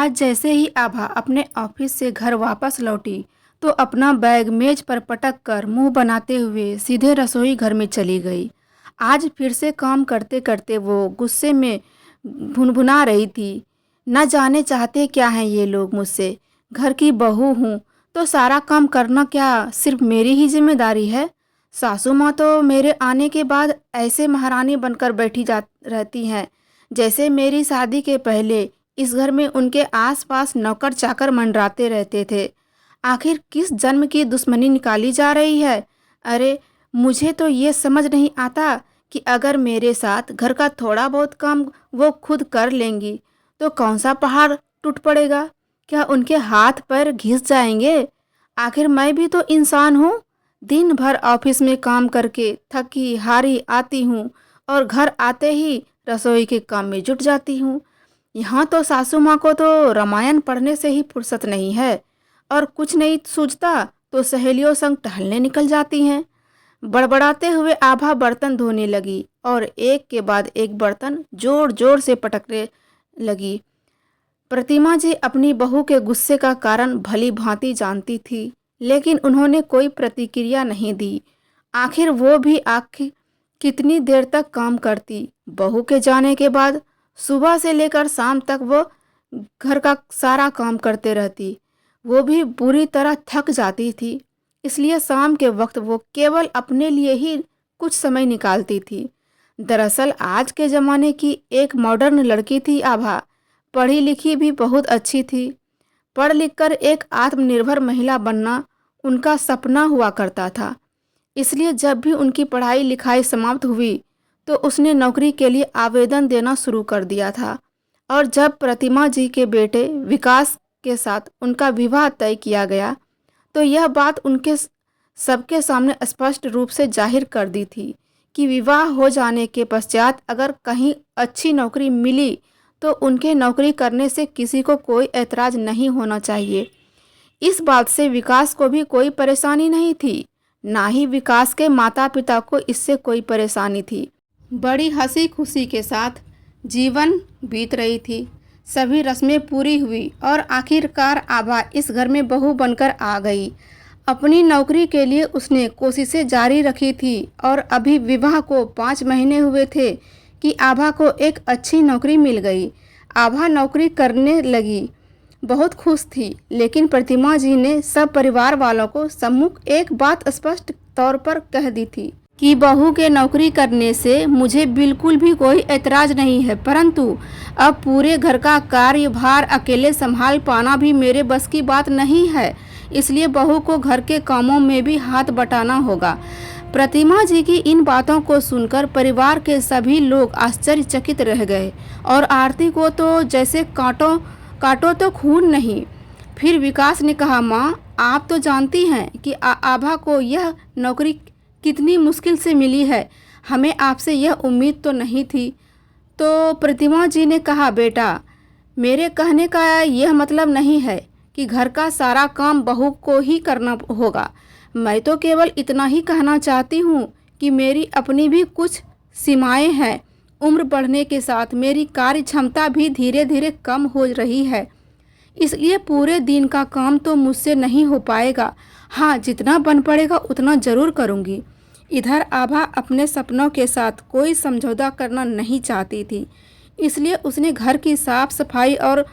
आज जैसे ही आभा अपने ऑफिस से घर वापस लौटी तो अपना बैग मेज पर पटक कर मुंह बनाते हुए सीधे रसोई घर में चली गई। आज फिर से काम करते करते वो गुस्से में भुनभुना रही थी। न जाने चाहते क्या हैं ये लोग मुझसे। घर की बहू हूँ तो सारा काम करना क्या सिर्फ मेरी ही जिम्मेदारी है। सासू माँ तो मेरे आने के बाद ऐसे महारानी बनकर बैठी जा रहती हैं जैसे मेरी शादी के पहले इस घर में उनके आसपास नौकर चाकर मंडराते रहते थे। आखिर किस जन्म की दुश्मनी निकाली जा रही है। अरे मुझे तो ये समझ नहीं आता कि अगर मेरे साथ घर का थोड़ा बहुत काम वो खुद कर लेंगी तो कौन सा पहाड़ टूट पड़ेगा। क्या उनके हाथ पैर घिस जाएंगे। आखिर मैं भी तो इंसान हूँ। दिन भर ऑफिस में काम करके थकी हारी आती हूँ और घर आते ही रसोई के काम में जुट जाती हूँ। यहाँ तो सासू माँ को तो रामायण पढ़ने से ही फुर्सत नहीं है और कुछ नहीं सूझता तो सहेलियों संग टहलने निकल जाती हैं। बड़बड़ाते हुए आभा बर्तन धोने लगी और एक के बाद एक बर्तन जोर जोर से पटकने लगी। प्रतिमा जी अपनी बहू के गुस्से का कारण भली भांति जानती थी, लेकिन उन्होंने कोई प्रतिक्रिया नहीं दी। आखिर वो भी आखिर कितनी देर तक काम करती। बहू के जाने के बाद सुबह से लेकर शाम तक वो घर का सारा काम करते रहती। वो भी बुरी तरह थक जाती थी, इसलिए शाम के वक्त वो केवल अपने लिए ही कुछ समय निकालती थी। दरअसल आज के ज़माने की एक मॉडर्न लड़की थी आभा। पढ़ी लिखी भी बहुत अच्छी थी। पढ़ लिखकर एक आत्मनिर्भर महिला बनना उनका सपना हुआ करता था। इसलिए जब भी उनकी पढ़ाई लिखाई समाप्त हुई तो उसने नौकरी के लिए आवेदन देना शुरू कर दिया था। और जब प्रतिमा जी के बेटे विकास के साथ उनका विवाह तय किया गया तो यह बात उनके सबके सामने स्पष्ट रूप से जाहिर कर दी थी कि विवाह हो जाने के पश्चात अगर कहीं अच्छी नौकरी मिली तो उनके नौकरी करने से किसी को कोई ऐतराज़ नहीं होना चाहिए। इस बात से विकास को भी कोई परेशानी नहीं थी, ना ही विकास के माता पिता को इससे कोई परेशानी थी। बड़ी हंसी खुशी के साथ जीवन बीत रही थी। सभी रस्में पूरी हुई और आखिरकार आभा इस घर में बहू बनकर आ गई। अपनी नौकरी के लिए उसने कोशिशें जारी रखी थी और अभी विवाह को 5 महीने हुए थे कि आभा को एक अच्छी नौकरी मिल गई। आभा नौकरी करने लगी, बहुत खुश थी, लेकिन प्रतिमा जी ने सब परिवार वालों को सम्मुख एक बात स्पष्ट तौर पर कह दी थी कि बहू के नौकरी करने से मुझे बिल्कुल भी कोई ऐतराज़ नहीं है, परंतु अब पूरे घर का कार्यभार अकेले संभाल पाना भी मेरे बस की बात नहीं है। इसलिए बहू को घर के कामों में भी हाथ बटाना होगा। प्रतिमा जी की इन बातों को सुनकर परिवार के सभी लोग आश्चर्यचकित रह गए और आरती को तो जैसे काटो तो खून नहीं। फिर विकास ने कहा, माँ आप तो जानती हैं कि आभा को यह नौकरी कितनी मुश्किल से मिली है। हमें आपसे यह उम्मीद तो नहीं थी। तो प्रतिमा जी ने कहा, बेटा मेरे कहने का यह मतलब नहीं है कि घर का सारा काम बहू को ही करना होगा। मैं तो केवल इतना ही कहना चाहती हूँ कि मेरी अपनी भी कुछ सीमाएं हैं। उम्र बढ़ने के साथ मेरी कार्य क्षमता भी धीरे धीरे कम हो रही है, इसलिए पूरे दिन का काम तो मुझसे नहीं हो पाएगा। हाँ, जितना बन पड़ेगा उतना ज़रूर करूँगी। इधर आभा अपने सपनों के साथ कोई समझौता करना नहीं चाहती थी, इसलिए उसने घर की साफ सफाई और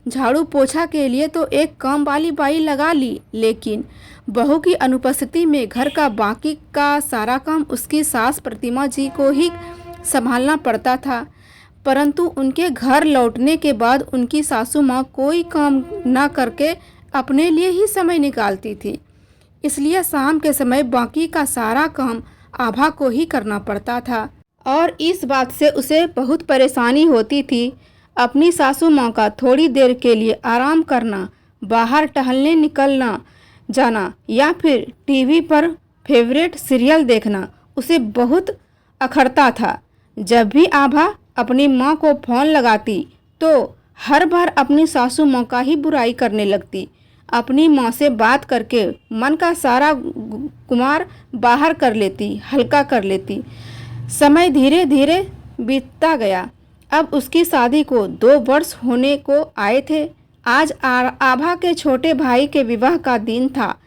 झाड़ू पोछा के लिए तो एक काम वाली बाई लगा ली, लेकिन बहू की अनुपस्थिति में घर का बाकी का सारा काम उसकी सास प्रतिमा जी को ही संभालना पड़ता था। परंतु उनके घर लौटने के बाद उनकी सासू माँ कोई काम न करके अपने लिए ही समय निकालती थी, इसलिए शाम के समय बाकी का सारा काम आभा को ही करना पड़ता था और इस बात से उसे बहुत परेशानी होती थी। अपनी सासू माँ का थोड़ी देर के लिए आराम करना, बाहर टहलने निकलना जाना या फिर टीवी पर फेवरेट सीरियल देखना उसे बहुत अखरता था। जब भी आभा अपनी माँ को फ़ोन लगाती तो हर बार अपनी सासू माँ का ही बुराई करने लगती। अपनी माँ से बात करके मन का सारा गुमार बाहर कर लेती, हल्का कर लेती। समय धीरे धीरे बीतता गया। अब उसकी शादी को 2 वर्ष होने को आए थे। आज आभा के छोटे भाई के विवाह का दिन था।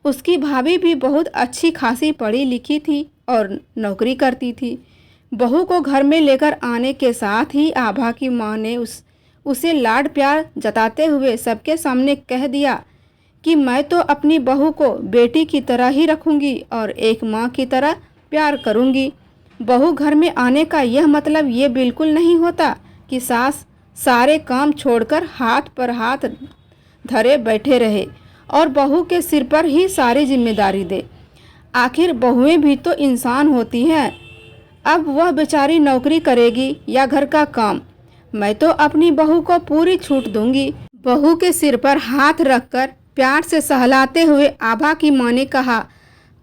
उसकी भाभी भी बहुत अच्छी खासी पढ़ी लिखी थी और नौकरी करती थी। बहू को घर में लेकर आने के साथ ही आभा की माँ ने उसे लाड प्यार जताते हुए सबके सामने कह दिया कि मैं तो अपनी बहू को बेटी की तरह ही रखूंगी और एक माँ की तरह प्यार करूंगी। बहू घर में आने का यह मतलब ये बिल्कुल नहीं होता कि सास सारे काम छोड़कर हाथ पर हाथ धरे बैठे रहे और बहू के सिर पर ही सारी जिम्मेदारी दे। आखिर बहुएं भी तो इंसान होती हैं। अब वह बेचारी नौकरी करेगी या घर का काम, मैं तो अपनी बहू को पूरी छूट दूंगी। बहू के सिर पर हाथ रखकर प्यार से सहलाते हुए आभा की माँ ने कहा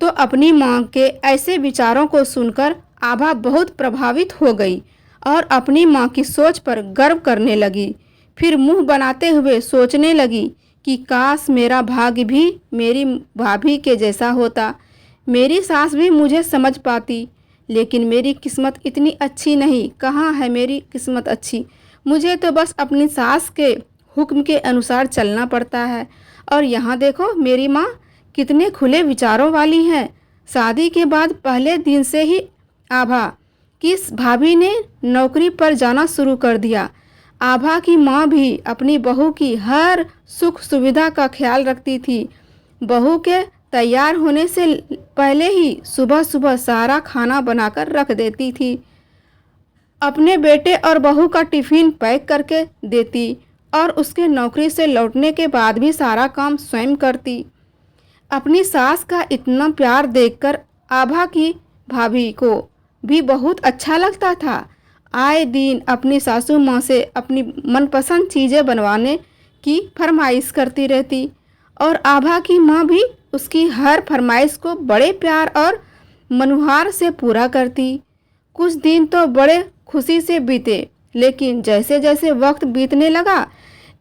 तो अपनी माँ के ऐसे विचारों को सुनकर आभा बहुत प्रभावित हो गई और अपनी माँ की सोच पर गर्व करने लगी। फिर मुंह बनाते हुए सोचने लगी कि काश मेरा भाग्य भी मेरी भाभी के जैसा होता। मेरी सास भी मुझे समझ पाती, लेकिन मेरी किस्मत इतनी अच्छी नहीं। कहाँ है मेरी किस्मत अच्छी? मुझे तो बस अपनी सास के हुक्म के अनुसार चलना पड़ता है। और यहाँ देखो मेरी माँ कितने खुले विचारों वाली हैं। शादी के बाद पहले दिन से ही आभा की भाभी ने नौकरी पर जाना शुरू कर दिया। आभा की माँ भी अपनी बहू की हर सुख सुविधा का ख्याल रखती थी। बहू के तैयार होने से पहले ही सुबह सुबह सारा खाना बनाकर रख देती थी। अपने बेटे और बहू का टिफिन पैक करके देती और उसके नौकरी से लौटने के बाद भी सारा काम स्वयं करती। अपनी सास का इतना प्यार देखकर आभा की भाभी को भी बहुत अच्छा लगता था। आए दिन अपनी सासू माँ से अपनी मनपसंद चीज़ें बनवाने की फरमाइश करती रहती और आभा की माँ भी उसकी हर फरमाइश को बड़े प्यार और मनुहार से पूरा करती। कुछ दिन तो बड़े खुशी से बीते, लेकिन जैसे जैसे वक्त बीतने लगा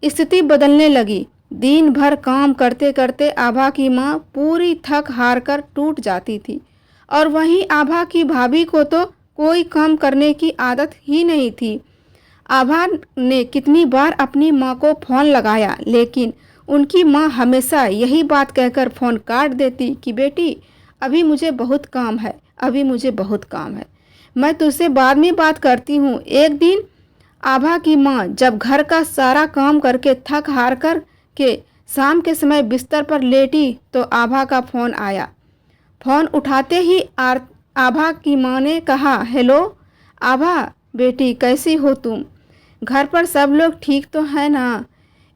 स्थिति बदलने लगी। दिन भर काम करते करते आभा की माँ पूरी थक हार कर टूट जाती थी और वहीं आभा की भाभी को तो कोई काम करने की आदत ही नहीं थी। आभा ने कितनी बार अपनी माँ को फ़ोन लगाया, लेकिन उनकी माँ हमेशा यही बात कहकर फ़ोन काट देती कि बेटी अभी मुझे बहुत काम है, अभी मुझे बहुत काम है, मैं तुझसे बाद में बात करती हूँ। एक दिन आभा की माँ जब घर का सारा काम करके थक हार कर के शाम के समय बिस्तर पर लेटी तो आभा का फ़ोन आया। फ़ोन उठाते ही आभा की माँ ने कहा, हेलो आभा बेटी, कैसी हो तुम? घर पर सब लोग ठीक तो है ना?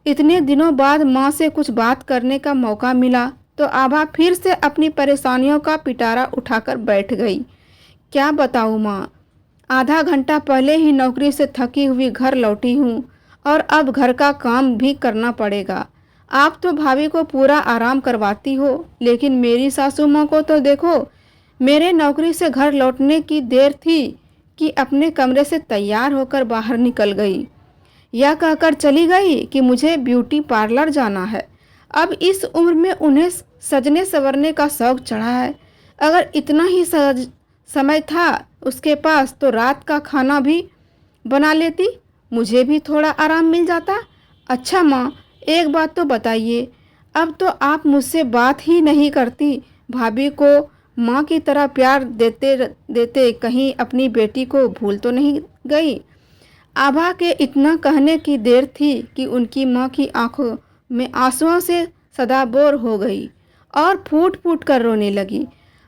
इतने दिनों बाद माँ से कुछ बात करने का मौका मिला तो आभा फिर से अपनी परेशानियों का पिटारा उठाकर बैठ गई। क्या बताऊँ माँ, आधा घंटा पहले ही नौकरी से थकी हुई घर लौटी हूँ और अब घर का काम भी करना पड़ेगा। आप तो भाभी को पूरा आराम करवाती हो, लेकिन मेरी सासू माँ को तो देखो। मेरे नौकरी से घर लौटने की देर थी कि अपने कमरे से तैयार होकर बाहर निकल गई। यह कहकर चली गई कि मुझे ब्यूटी पार्लर जाना है। अब इस उम्र में उन्हें सजने संवरने का शौक चढ़ा है। अगर इतना ही समय था उसके पास तो रात का खाना भी बना लेती, मुझे भी थोड़ा आराम मिल जाता। अच्छा माँ, एक बात तो बताइए, अब तो आप मुझसे बात ही नहीं करती। भाभी को माँ की तरह प्यार देते देते कहीं अपनी बेटी को भूल तो नहीं गई? आभा के इतना कहने की देर थी कि उनकी माँ की आंखों में आंसुओं से सदाबोर हो गई और फूट फूट कर रोने लगी।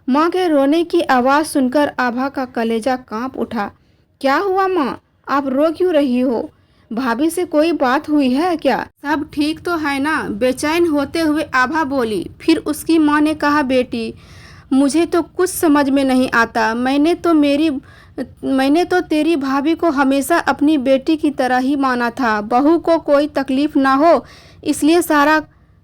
माँ के रोने की आवाज़ सुनकर आभा का कलेजा कांप उठा। क्या हुआ माँ, आप रो क्यों रही हो? भाभी से कोई बात हुई है क्या? सब ठीक तो है ना? बेचैन होते हुए आभा बोली। फिर उसकी माँ ने कहा, बेटी मुझे तो कुछ समझ में नहीं आता। मैंने तो तेरी भाभी को हमेशा अपनी बेटी की तरह ही माना था। बहू को कोई तकलीफ ना हो इसलिए सारा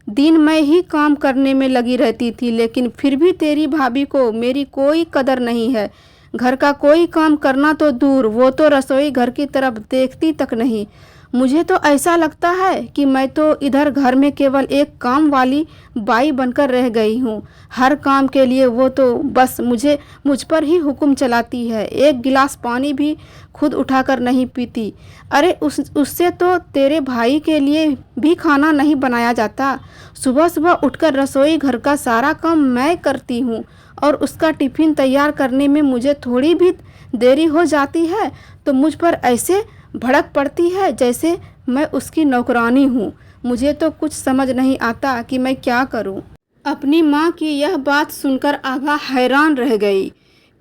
दिन मैं ही काम करने में लगी रहती थी, लेकिन फिर भी तेरी भाभी को मेरी कोई कदर नहीं है। घर का कोई काम करना तो दूर, वो तो रसोई घर की तरफ देखती तक नहीं। मुझे तो ऐसा लगता है कि मैं तो इधर घर में केवल एक काम वाली बाई बनकर रह गई हूँ। हर काम के लिए वो तो बस मुझ पर ही हुक्म चलाती है। एक गिलास पानी भी खुद उठाकर नहीं पीती। अरे उससे तो तेरे भाई के लिए भी खाना नहीं बनाया जाता। सुबह सुबह उठकर रसोई घर का सारा काम मैं करती हूँ और उसका टिफ़िन तैयार करने में मुझे थोड़ी भी देरी हो जाती है तो मुझ पर ऐसे भड़क पड़ती है जैसे मैं उसकी नौकरानी हूँ। मुझे तो कुछ समझ नहीं आता कि मैं क्या करूँ। अपनी माँ की यह बात सुनकर आभा हैरान रह गई।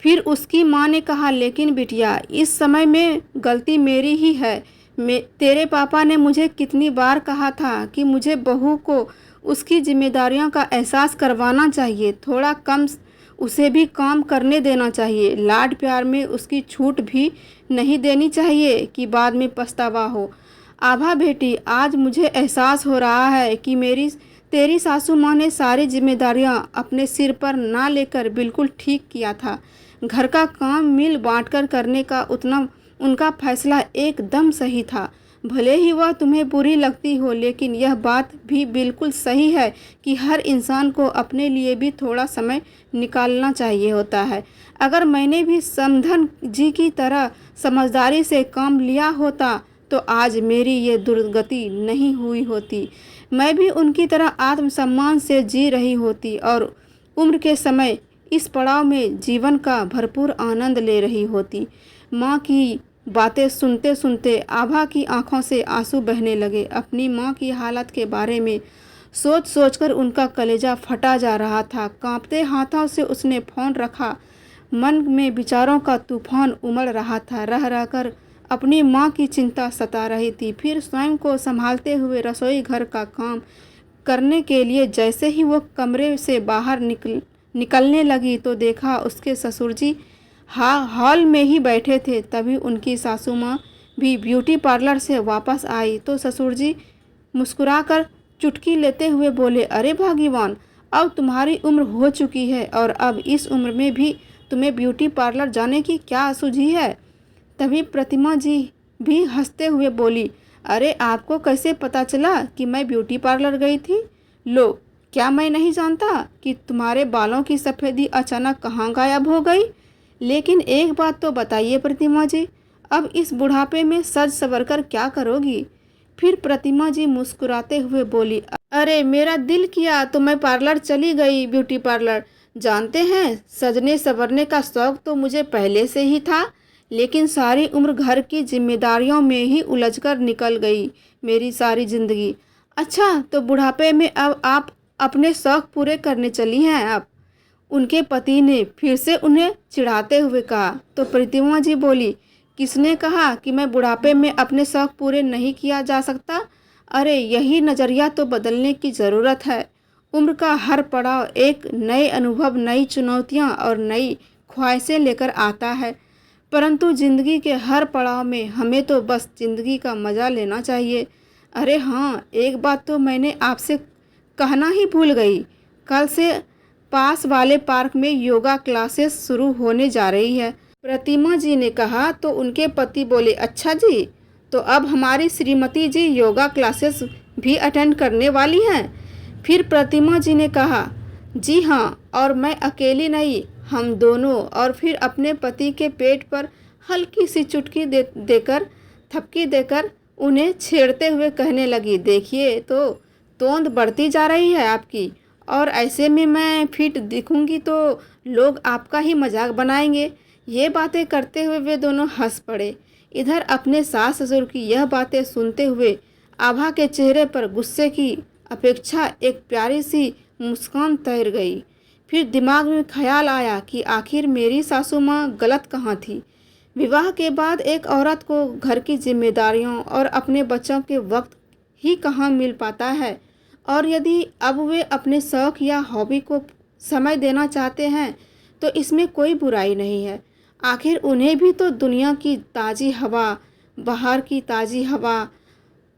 फिर उसकी माँ ने कहा, लेकिन बिटिया, इस समय में गलती मेरी ही है। तेरे पापा ने मुझे कितनी बार कहा था कि मुझे बहू को उसकी जिम्मेदारियों का एहसास करवाना चाहिए, थोड़ा कम उसे भी काम करने देना चाहिए, लाड प्यार में उसकी छूट भी नहीं देनी चाहिए कि बाद में पछतावा हो। आभा बेटी, आज मुझे एहसास हो रहा है कि तेरी सासू माँ ने सारी जिम्मेदारियाँ अपने सिर पर ना लेकर बिल्कुल ठीक किया था। घर का काम मिल बांटकर करने का उनका फैसला एकदम सही था। भले ही वह तुम्हें बुरी लगती हो, लेकिन यह बात भी बिल्कुल सही है कि हर इंसान को अपने लिए भी थोड़ा समय निकालना चाहिए होता है। अगर मैंने भी समधन जी की तरह समझदारी से काम लिया होता तो आज मेरी ये दुर्गति नहीं हुई होती। मैं भी उनकी तरह आत्मसम्मान से जी रही होती और उम्र के समय इस पड़ाव में जीवन का भरपूर आनंद ले रही होती। माँ की बातें सुनते सुनते आभा की आंखों से आंसू बहने लगे। अपनी माँ की हालत के बारे में सोच सोचकर उनका कलेजा फटा जा रहा था। कांपते हाथों से उसने फ़ोन रखा। मन में विचारों का तूफान उमड़ रहा था। रह रहकर अपनी माँ की चिंता सता रही थी। फिर स्वयं को संभालते हुए रसोई घर का काम करने के लिए जैसे ही वो कमरे से बाहर निकलने लगी तो देखा उसके ससुर जी हॉल में ही बैठे थे। तभी उनकी सासू माँ भी ब्यूटी पार्लर से वापस आई तो ससुर जी मुस्कुराकर चुटकी लेते हुए बोले, अरे भाग्यवान, अब तुम्हारी उम्र हो चुकी है और अब इस उम्र में भी तुम्हें ब्यूटी पार्लर जाने की क्या सूझी है। तभी प्रतिमा जी भी हंसते हुए बोली, अरे आपको कैसे पता चला कि मैं ब्यूटी पार्लर गई थी? लो, क्या मैं नहीं जानता कि तुम्हारे बालों की सफ़ेदी अचानक कहाँ गायब हो गई? लेकिन एक बात तो बताइए प्रतिमा जी, अब इस बुढ़ापे में सज संवर कर क्या करोगी? फिर प्रतिमा जी मुस्कुराते हुए बोली, अरे मेरा दिल किया तो मैं पार्लर चली गई, ब्यूटी पार्लर। जानते हैं, सजने संवरने का शौक तो मुझे पहले से ही था, लेकिन सारी उम्र घर की जिम्मेदारियों में ही उलझकर निकल गई मेरी सारी जिंदगी। अच्छा, तो बुढ़ापे में अब आप अपने शौक पूरे करने चली हैं आप? उनके पति ने फिर से उन्हें चिढ़ाते हुए कहा। तो प्रतिमा जी बोली, किसने कहा कि मैं बुढ़ापे में अपने शौक पूरे नहीं किया जा सकता? अरे यही नज़रिया तो बदलने की ज़रूरत है। उम्र का हर पड़ाव एक नए अनुभव, नई चुनौतियां और नई ख्वाहिशें लेकर आता है, परंतु ज़िंदगी के हर पड़ाव में हमें तो बस ज़िंदगी का मज़ा लेना चाहिए। अरे हाँ, एक बात तो मैंने आपसे कहना ही भूल गई। कल से पास वाले पार्क में योगा क्लासेस शुरू होने जा रही है। प्रतिमा जी ने कहा तो उनके पति बोले, अच्छा जी, तो अब हमारी श्रीमती जी योगा क्लासेस भी अटेंड करने वाली हैं? फिर प्रतिमा जी ने कहा, जी हाँ, और मैं अकेली नहीं, हम दोनों। और फिर अपने पति के पेट पर हल्की सी चुटकी देकर थपकी देकर उन्हें छेड़ते हुए कहने लगी, देखिए तो तोंद बढ़ती जा रही है आपकी, और ऐसे में मैं फिट दिखूंगी तो लोग आपका ही मजाक बनाएंगे। ये बातें करते हुए वे दोनों हंस पड़े। इधर अपने सास ससुर की यह बातें सुनते हुए आभा के चेहरे पर गुस्से की अपेक्षा एक प्यारी सी मुस्कान तैर गई। फिर दिमाग में ख्याल आया कि आखिर मेरी सासू माँ गलत कहाँ थी। विवाह के बाद एक औरत को घर की जिम्मेदारियों और अपने बच्चों के वक्त ही कहाँ मिल पाता है, और यदि अब वे अपने शौक या हॉबी को समय देना चाहते हैं तो इसमें कोई बुराई नहीं है। आखिर उन्हें भी तो दुनिया की ताज़ी हवा, बाहर की ताज़ी हवा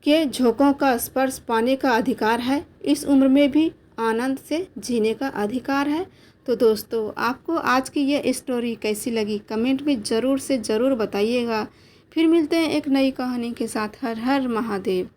के झोंकों का स्पर्श पाने का अधिकार है। इस उम्र में भी आनंद से जीने का अधिकार है। तो दोस्तों, आपको आज की ये स्टोरी कैसी लगी कमेंट में ज़रूर से ज़रूर बताइएगा। फिर मिलते हैं एक नई कहानी के साथ। हर हर महादेव।